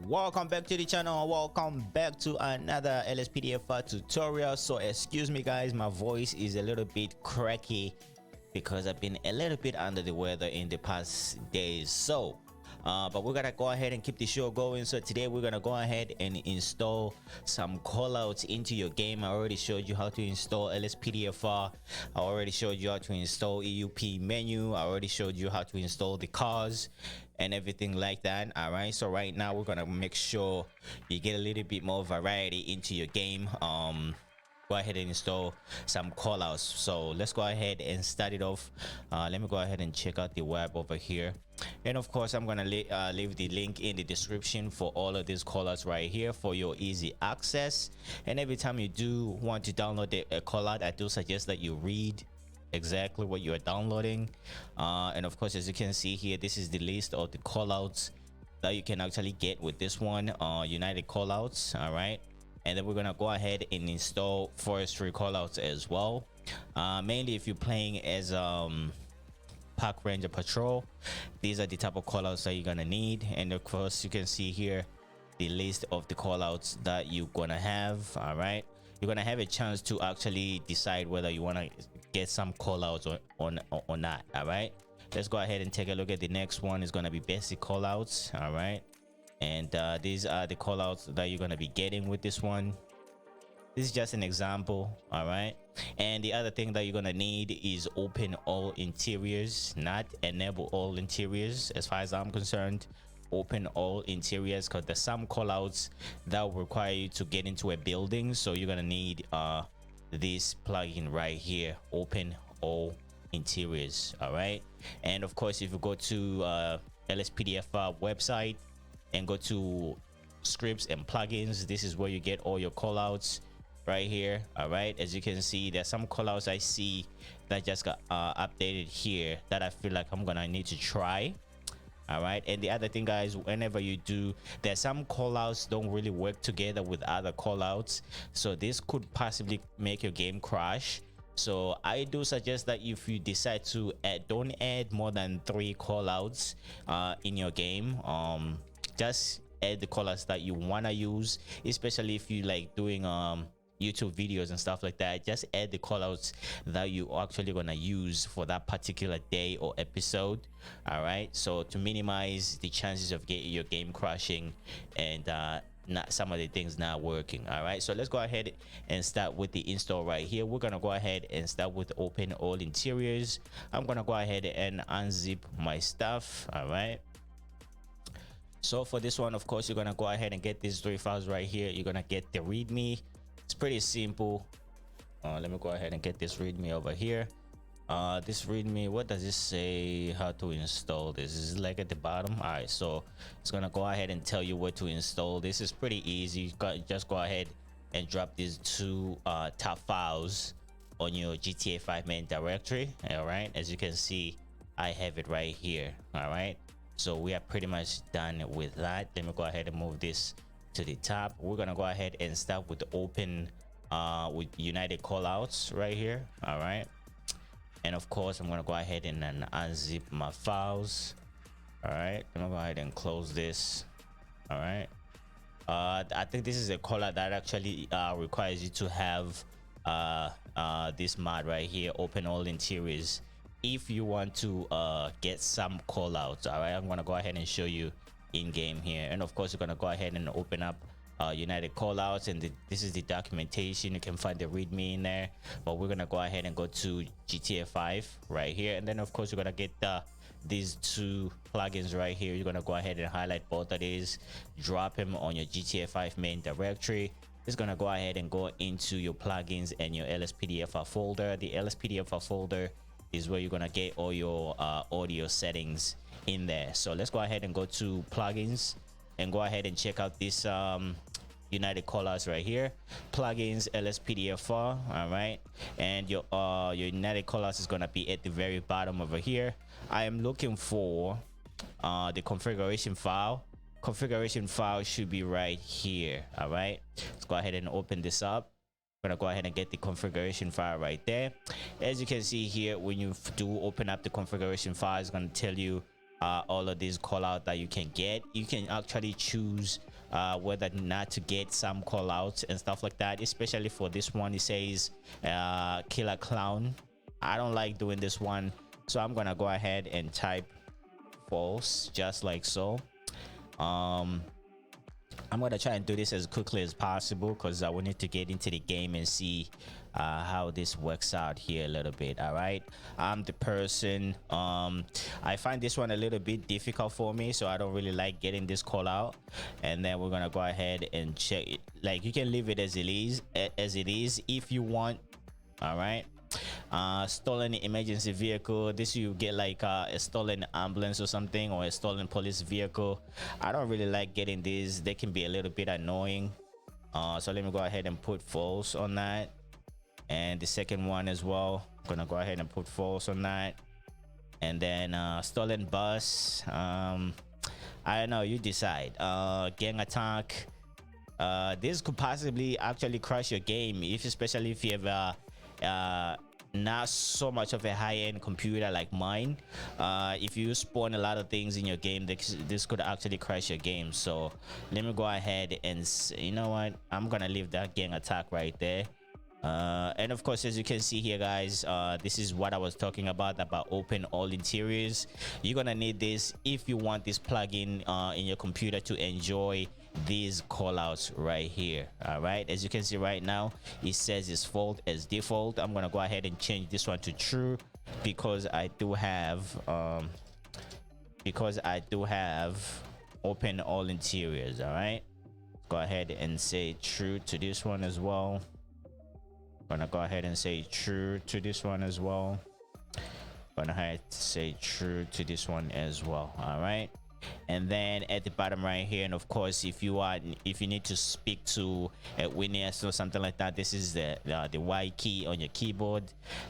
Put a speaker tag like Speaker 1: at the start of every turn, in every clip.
Speaker 1: Welcome back to the channel. Welcome back to another LSPDFR tutorial. So excuse me guys, my voice is a little bit cracky because I've been a little bit under the weather in the past days. So but we're gonna go ahead and keep the show going. So today we're gonna go ahead and install some callouts into your game. I already showed you how to install LSPDFR. I already showed you how to install EUP menu. I already showed you how to install the cars and everything like that. All right, so right now we're gonna make sure you get a little bit more variety into your game. Go ahead and install some callouts. So let's go ahead and start it off. Let me go ahead and check out the web over here, and of course I'm gonna leave the link in the description for all of these callouts right here for your easy access. And every time you do want to download a callout, I do suggest that you read exactly what you are downloading. And of course, as you can see here, this is the list of the callouts that you can actually get with this one, United callouts. All right, and then we're gonna go ahead and install forestry callouts as well. Mainly if you're playing as park ranger patrol, these are the type of callouts that you're gonna need. And of course, you can see here the list of the callouts that you're gonna have. All right, you're gonna have a chance to actually decide whether you want to get some callouts or not. All right, let's go ahead and take a look at the next one. Is going to be basic callouts. All right, and these are the callouts that you're going to be getting with this one. This is just an example. All right, and the other thing that you're going to need is open all interiors, not enable all interiors. As far as I'm concerned, open all interiors, because there's some callouts that will require you to get into a building. So you're going to need this plugin right here, open all interiors. All right, and of course if you go to LSPDFR website and go to scripts and plugins, this is where you get all your callouts right here. All right, as you can see, there's some callouts I see that just got updated here that I feel like I'm gonna need to try. All right, and the other thing guys, whenever you do, there's some callouts don't really work together with other callouts, so this could possibly make your game crash. So I do suggest that if you decide to don't add more than 3 callouts in your game. Just add the callouts that you want to use, especially if you like doing YouTube videos and stuff like that. Just add the callouts that you actually gonna use for that particular day or episode. All right, so to minimize the chances of getting your game crashing and not some of the things not working. All right, so let's go ahead and start with the install right here. We're gonna go ahead and start with open all interiors. I'm gonna go ahead and unzip my stuff. All right, so for this one, of course, you're gonna go ahead and get these 3 files right here. You're gonna get the readme. It's pretty simple. Let me go ahead and get this readme over here. This readme, what does it say how to install this? Is it like at the bottom? All right, so it's gonna go ahead and tell you where to install. This is pretty easy. Just go ahead and drop these 2 top files on your GTA5 main directory. All right, as you can see, I have it right here. All right, so we are pretty much done with that. Let me go ahead and move this to the top. We're gonna go ahead and start with the open with United callouts right here. All right, and of course I'm gonna go ahead and then unzip my files. All right, I'm gonna go ahead and close this. All right, I think this is a callout that actually requires you to have this mod right here, open all interiors, if you want to get some callouts. All right, I'm gonna go ahead and show you in game here, and of course you're gonna go ahead and open up United callouts, and this is the documentation. You can find the readme in there, but we're gonna go ahead and go to GTA5 right here, and then of course you're gonna get these 2 plugins right here. You're gonna go ahead and highlight both of these, drop them on your GTA5 main directory. It's gonna go ahead and go into your plugins and your LSPDFR folder. The LSPDFR folder is where you're gonna get all your audio settings in there. So let's go ahead and go to plugins and go ahead and check out this United callouts right here, plugins LSPDFR. All right, and your United callouts is gonna be at the very bottom over here. I am looking for the configuration file. Configuration file should be right here. All right, let's go ahead and open this up. I'm gonna go ahead and get the configuration file right there. As you can see here, when you do open up the configuration file, it's gonna tell you all of these call out that you can get. You can actually choose whether not to get some call outs and stuff like that, especially for this one. It says killer clown. I don't like doing this one, so I'm gonna go ahead and type false, just like so. I'm gonna try and do this as quickly as possible because I will need to get into the game and see how this works out here a little bit. All right, I'm the person. I find this one a little bit difficult for me, so I don't really like getting this call out. And then we're gonna go ahead and check it. Like, you can leave it as it is if you want. All right. Stolen emergency vehicle. This you get like a stolen ambulance or something, or a stolen police vehicle. I don't really like getting these. They can be a little bit annoying. So let me go ahead and put false on that. And the second one as well, I'm gonna go ahead and put false on that. And then stolen bus. I don't know, you decide. Gang attack. This could possibly actually crash your game, especially if you have not so much of a high-end computer like mine. If you spawn a lot of things in your game, this could actually crash your game. So let me go ahead and you know what, I'm gonna leave that gang attack right there. And of course, as you can see here, guys, this is what I was talking about open all interiors. You're gonna need this if you want this plugin in your computer to enjoy these callouts right here. All right, as you can see right now, it says it's fault as default. I'm gonna go ahead and change this one to true because I do have open all interiors. All right, go ahead and say true to this one as well. Gonna go ahead and say true to this one as well. Gonna have to say true to this one as well. All right, and then at the bottom right here, and of course, if you need to speak to a witness or something like that, this is the Y key on your keyboard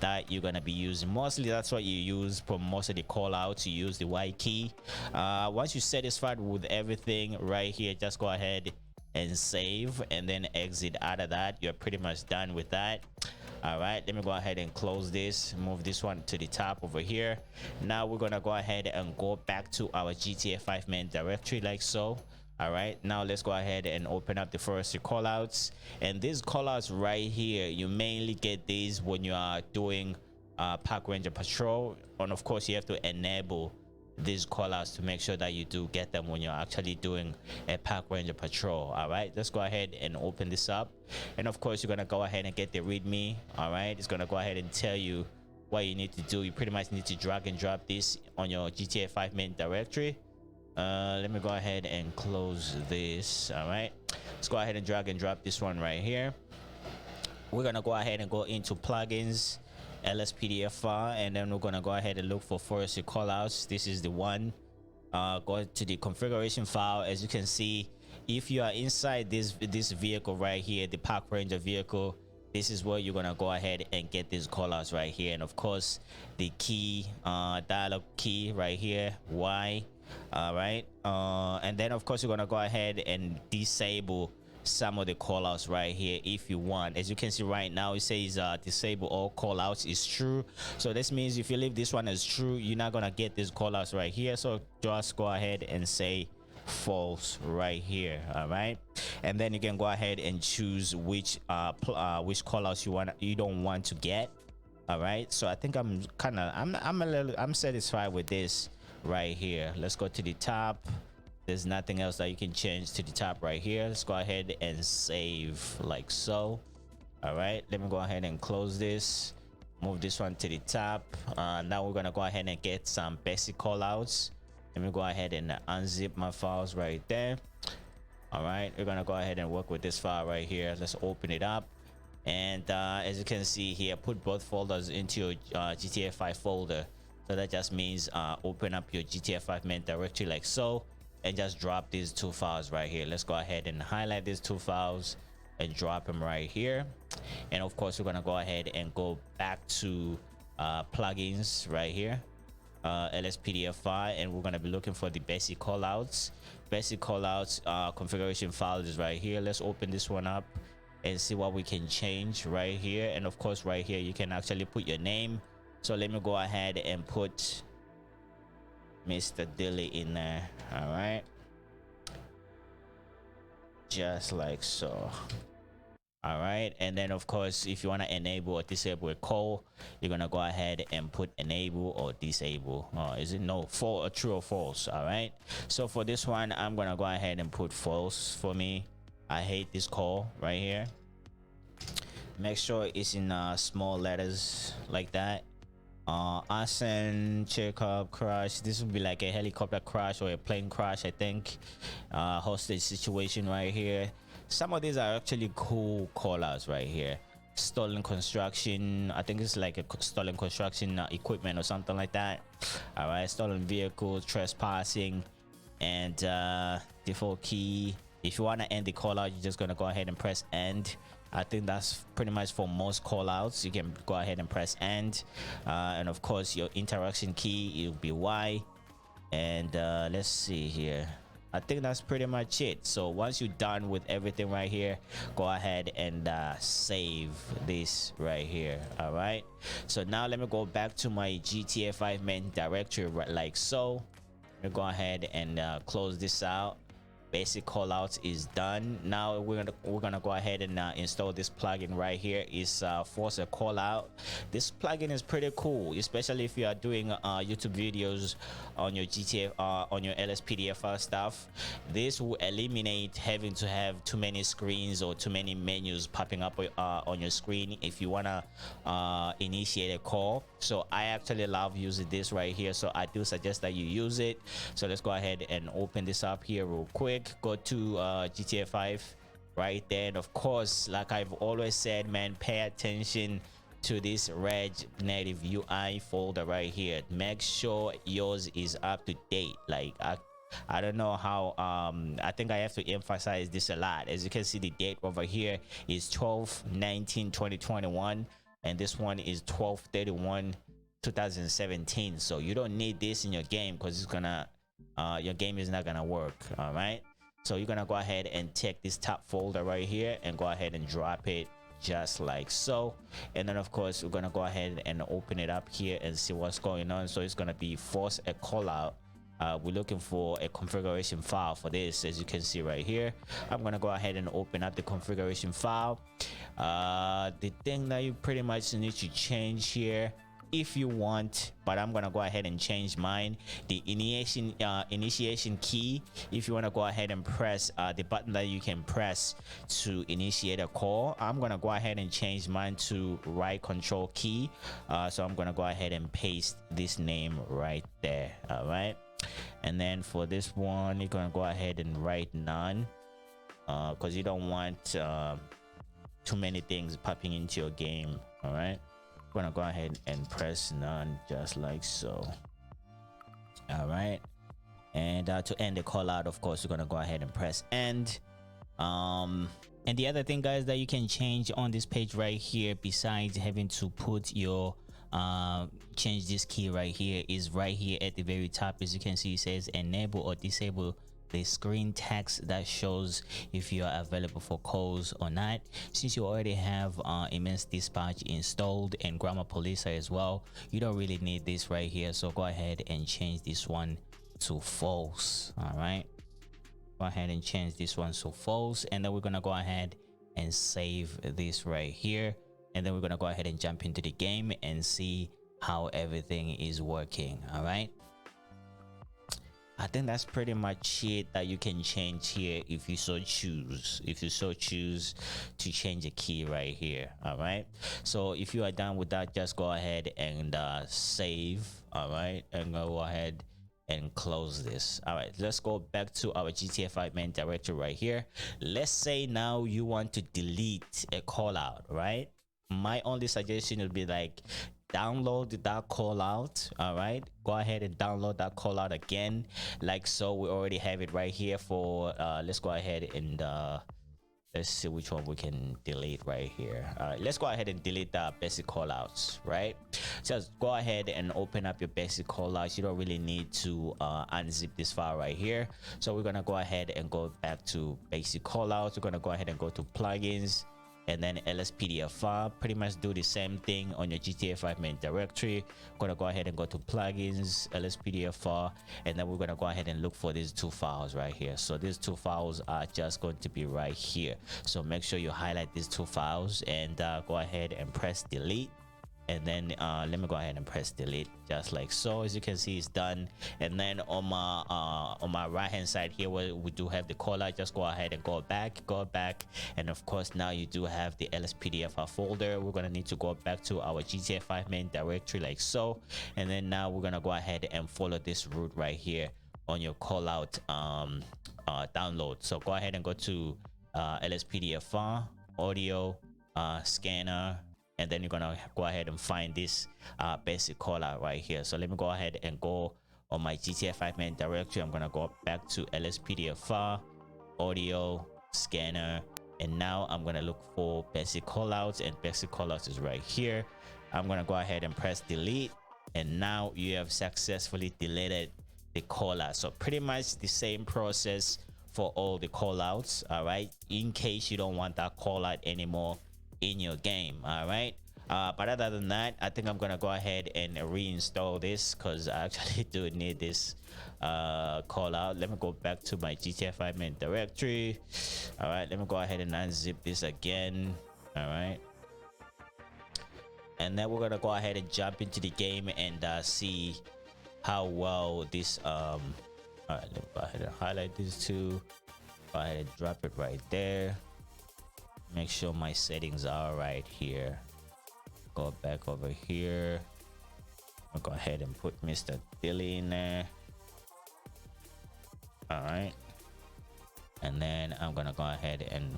Speaker 1: that you're gonna be using. Mostly that's what you use for most of the call outs. You use the Y key. Once you're satisfied with everything right here, just go ahead and save and then exit out of that. You're pretty much done with that. All right, let me go ahead and close this, move this one to the top over here. Now we're gonna go ahead and go back to our GTA 5 main directory like so. All right, now let's go ahead and open up the first callouts. And these callouts right here, you mainly get these when you are doing park ranger patrol, and of course you have to enable these callouts to make sure that you do get them when you're actually doing a park ranger patrol. All right, let's go ahead and open this up, and of course you're gonna go ahead and get the readme. All right, it's gonna go ahead and tell you what you need to do. You pretty much need to drag and drop this on your GTA 5 main directory. Let me go ahead and close this. All right, let's go ahead and drag and drop this one right here. We're gonna go ahead and go into plugins, LSPDFR, and then we're gonna go ahead and look for forestry callouts. This is the one. Go to the configuration file. As you can see, if you are inside this vehicle right here, the park ranger vehicle, this is where you're gonna go ahead and get these callouts right here. And of course the key, dialog key right here, Y. All right, and then of course you're gonna go ahead and disable some of the callouts right here if you want. As you can see right now, it says disable all callouts is true. So this means if you leave this one as true, you're not gonna get these callouts right here. So just go ahead and say false right here. All right, and then you can go ahead and choose which callouts you don't want to get. All right, so I think I'm satisfied with this right here. Let's go to the top. There's nothing else that you can change to the top right here. Let's go ahead and save like so. All right, let me go ahead and close this, move this one to the top. Now we're gonna go ahead and get some basic callouts. Let me go ahead and unzip my files right there. All right, we're gonna go ahead and work with this file right here. Let's open it up, and as you can see here, put both folders into your GTA 5 folder. So that just means open up your GTA 5 main directory like so, and just drop these two files right here. Let's go ahead and highlight these two files and drop them right here. And of course we're gonna go ahead and go back to plugins right here, LSPDFR, and we're gonna be looking for the basic callouts. Configuration file is right here. Let's open this one up and see what we can change right here. And of course right here you can actually put your name. So let me go ahead and put Mr. Dilly in there. All right, just like so. All right, and then of course if you want to enable or disable a call, you're gonna go ahead and put enable or disable. Is it no true or false? All right, so for this one I'm gonna go ahead and put false. For me, I hate this call right here. Make sure it's in small letters like that. Arson, Chekhov crash. This would be like a helicopter crash or a plane crash, I think. Hostage situation right here. Some of these are actually cool callouts right here. Stolen construction, I think it's like a stolen construction equipment or something like that. All right, stolen vehicle, trespassing, and default key. If you want to end the callout, you're just gonna go ahead and press end. I think that's pretty much for most callouts. You can go ahead and press end, and of course your interaction key will be Y. And let's see here, I think that's pretty much it. So once you're done with everything right here, go ahead and save this right here. All right, so now let me go back to my GTA 5 main directory right like so. Let me go ahead and close this out. Basic callouts is done. Now we're gonna go ahead and install this plugin right here. Is force a callout. This plugin is pretty cool, especially if you are doing YouTube videos on your GTA on your LSPDFR stuff. This will eliminate having to have too many screens or too many menus popping up on your screen if you wanna initiate a call. So I actually love using this right here, so I do suggest that you use it. So let's go ahead and open this up here real quick. Go to GTA 5 right there, and of course, like I've always said, man, pay attention to this reg native UI folder right here. Make sure yours is up to date. Like I don't know how I think I have to emphasize this a lot. As you can see, the date over here is 12/19/2021, and this one is 12/31/2017. So you don't need this in your game because it's gonna your game is not gonna work. All right, so you're gonna go ahead and take this top folder right here and go ahead and drop it just like so. And then of course we're gonna go ahead and open it up here and see what's going on. So it's gonna be force a callout. We're looking for a configuration file for this. As you can see right here, I'm gonna go ahead and open up the configuration file. The thing that you pretty much need to change here, if you want, but I'm gonna go ahead and change mine, the initiation key. If you want to go ahead and press the button that you can press to initiate a call, I'm gonna go ahead and change mine to right control key. So I'm gonna go ahead and paste this name right there. All right, and then for this one you're gonna go ahead and write none, because you don't want too many things popping into your game. All right, I'm gonna go ahead and press none just like so. All right, and to end the call out, of course, we're gonna go ahead and press end. And the other thing, guys, that you can change on this page right here, besides having to put your change this key right here, is right here at the very top. As you can see, it says enable or disable the screen text that shows if you are available for calls or not. Since you already have immense dispatch installed and grammar police as well, you don't really need this right here. So go ahead and change this one to false. All right, go ahead and change this one to false, and then we're gonna go ahead and save this right here, and then we're gonna go ahead and jump into the game and see how everything is working. All right, I think that's pretty much it that you can change here if you so choose. If you so choose to change a key right here. All right, so if you are done with that, just go ahead and save. All right, and go ahead and close this. All right, let's go back to our GTA 5 main directory right here. Let's say now you want to delete a call out, right? My only suggestion would be like download that call out. All right, go ahead and download that call out again like so. We already have it right here for let's go ahead and let's see which one we can delete right here. All right, let's go ahead and delete the basic callouts. Right, just go ahead and open up your basic callouts. You don't really need to unzip this file right here. So we're gonna go ahead and go back to basic callouts. We're gonna go ahead and go to plugins, and then LSPDFR. Pretty much do the same thing on your GTA5 main directory. Gonna go ahead and go to plugins, LSPDFR, and then we're gonna go ahead and look for these two files right here. So these two files are just going to be right here. So make sure you highlight these two files and go ahead and press delete. And then let me go ahead and press delete just like so. As you can see, it's done. And then on my right hand side here, where we do have the caller, just go ahead and go back, and of course now you do have the LSPDFR folder. We're gonna need to go back to our GTA5 main directory like so, and then now we're gonna go ahead and follow this route right here on your callout download. So go ahead and go to LSPDFR audio scanner, and then you're gonna go ahead and find this basic callout right here. So let me go ahead and go on my GTA5 main directory. I'm gonna go back to LSPDFR audio scanner, and now I'm gonna look for basic callouts, and basic callouts is right here. I'm gonna go ahead and press delete, and now you have successfully deleted the callout. So pretty much the same process for all the callouts. All right, in case you don't want that callout anymore in your game. All right, but other than that, I think I'm gonna go ahead and reinstall this because I actually do need this call out. Let me go back to my GTA5 main directory. All right, let me go ahead and unzip this again. All right, and then we're gonna go ahead and jump into the game and see how well this all right, let me go ahead and highlight these two. Go ahead and drop it right there. Make sure my settings are right here. Go back over here. I'll go ahead and put Mr. Dilly in there. All right, and then I'm gonna go ahead and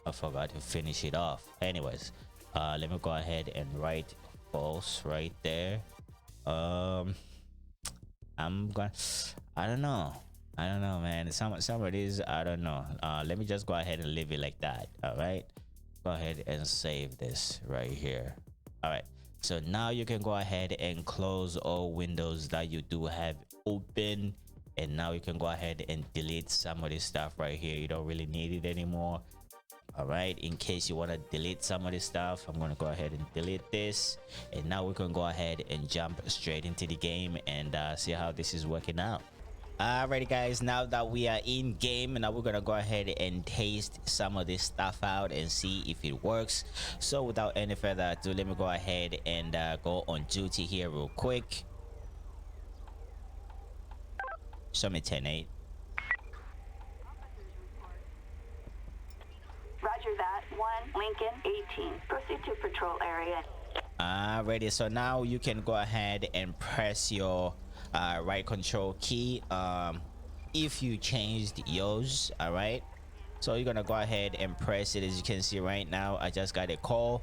Speaker 1: I forgot to finish it off. Anyways, let me go ahead and write false right there. I don't know, man. Some of these, I don't know. Let me just go ahead and leave it like that. All right, go ahead and save this right here. All right, so now you can go ahead and close all windows that you do have open, and now you can go ahead and delete some of this stuff right here. You don't really need it anymore. All right, in case you want to delete some of this stuff, I'm going to go ahead and delete this, and now we can go ahead and jump straight into the game and see how this is working out. Alrighty guys, now that we are in game, now we're gonna go ahead and taste some of this stuff out and see if it works. So without any further ado, let me go ahead and go on duty here real quick. Show me 10-8.
Speaker 2: Roger that. 1 Lincoln 18. Proceed to patrol area.
Speaker 1: Alrighty, so now you can go ahead and press your right control key if you changed yours. All right, so you're gonna go ahead and press it. As you can see right now, I just got a call.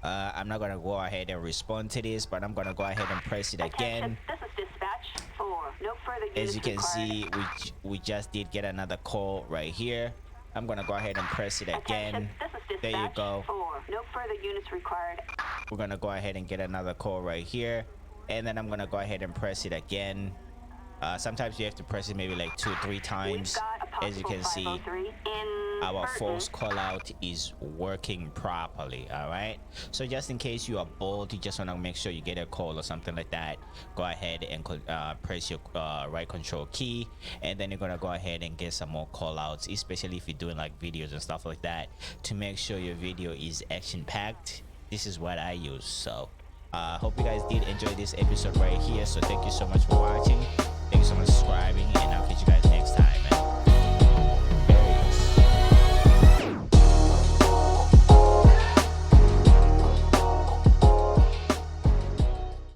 Speaker 1: I'm not gonna go ahead and respond to this, but I'm gonna go ahead and press it again.
Speaker 2: This is dispatch 4. No further units
Speaker 1: as you can
Speaker 2: required.
Speaker 1: see, we just did get another call right here. I'm gonna go ahead and press it again.
Speaker 2: This is dispatch
Speaker 1: there you go.
Speaker 2: 4. No further units required.
Speaker 1: We're gonna go ahead and get another call right here, and then I'm gonna go ahead and press it again. Sometimes you have to press it maybe like 2-3 times. As you can see, our false call out is working properly. All right, so just in case you are bored, you just want to make sure you get a call or something like that, go ahead and press your right control key, and then you're gonna go ahead and get some more call outs, especially if you're doing like videos and stuff like that, to make sure your video is action packed. This is what I use. So hope you guys did enjoy this episode right here. So thank you so much for watching. Thank you so much